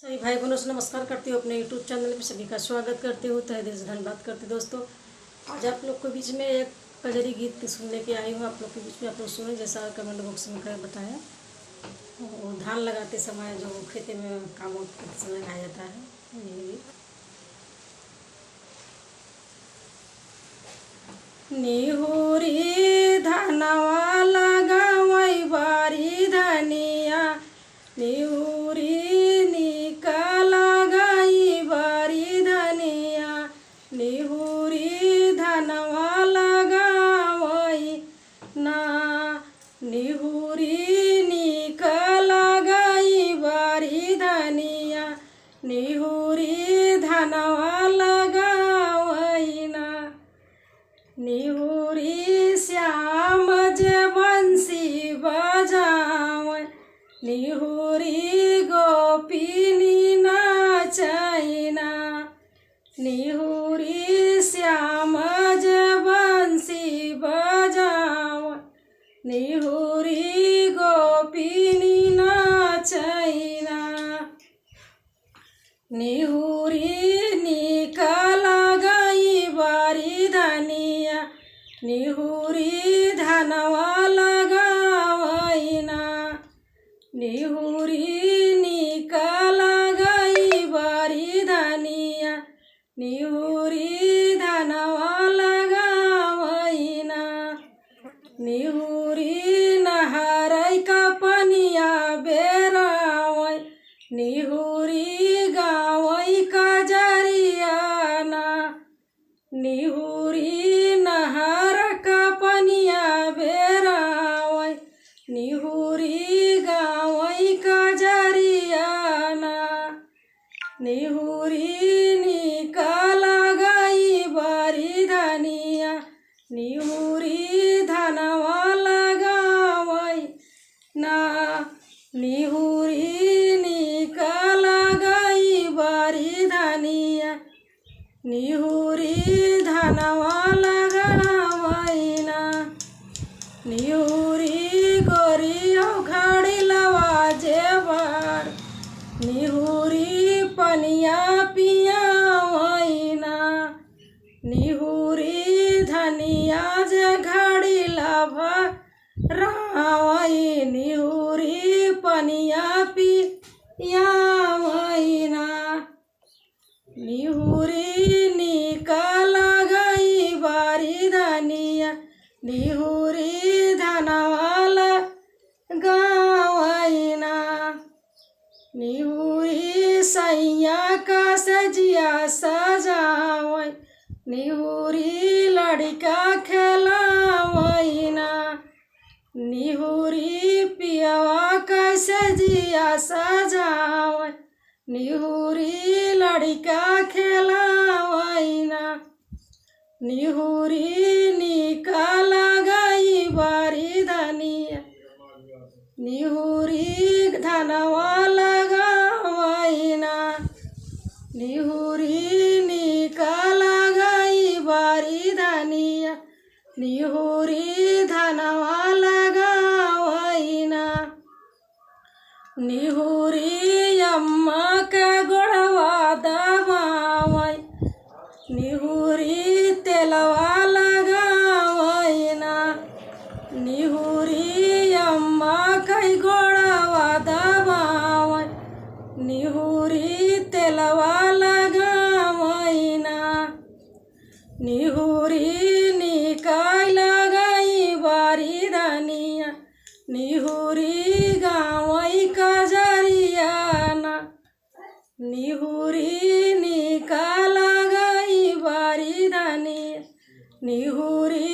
सभी भाई बहनों से नमस्कार करती हूँ। अपने यूट्यूब चैनल में सभी का स्वागत करते हो, तहे दिल से धन्यवाद करते दोस्तों। आज आप लोग के बीच में एक कजरी गीत सुनने के आई हूँ। आप लोग के बीच में आप लोग सुने, जैसा कमेंट बॉक्स में कर बताया। वो धान लगाते समय जो खेते में काम करते समय गाया जाता है ये गीत। निहुरी धनवा लगावई बारी धनिया, निहुरी निहुरी धनवा लगावई ना, निहुरी निकल गई बारी धनिया, निहुरी धनवा लगावई ना। निहुरी श्याम जे बंसी बजावै, निहुरी गोपिनी नाचैना, निहुरी श्याम जे बंसी बजावै, निहुरी गोपिनी नाचैना। निहुरी निकल गई बारी धनिया, निहुरी धनवा लगावई ना, निहुरी निकल गई बारी धनिया, निहुरी धनवा लगावई ना। निहुरी नहरै का पनिया बेरावै, निहुरी गावै कजरिया ना, निहुरी नहर का पनिया बेरावै, निहुरी गावै कजरिया ना। निहुरी निकल गई बारी धनिया, निहुरी धनवा लगावई ना, निहुरी निकल गई बारी धनिया, निहुरी धनवा लगावई ना। निहुरी गोरियो घड़ी लवा जेवर, निहुरी पनिया पियावई ना, निहुरी धनिया जे घड़ी लभा रावई, निहुरी पनिया पियावई ना। निहुरी निकल गई बारी धनिया, निहुरी धनवा लगावई ना। निहुरी सैया का सजिया सजावई, निहुरी लड़का खेलावई ना, निहुरी पियवा का सजिया सजावई, निहुरी लड़का खेलावई ना। निहुरी निकल गई बारी धनिया, निहुरी धनवा लगावई ना, निहुरी निकल गई बारी धनिया, निहुरी धनवा लगावई ना। निहुरी अम्मा के गोड़वा दबावई, निहुरी तेलवा लगावई ना, निहुरी अम्मा के गोड़वा दबावई, निहुरी तेलवा लगावई ना। निहुरी निकल गई बारी धनिया, निहुरी गावई कजरिया ना, निहुरी निकल गई बारी धनिया, निहुरी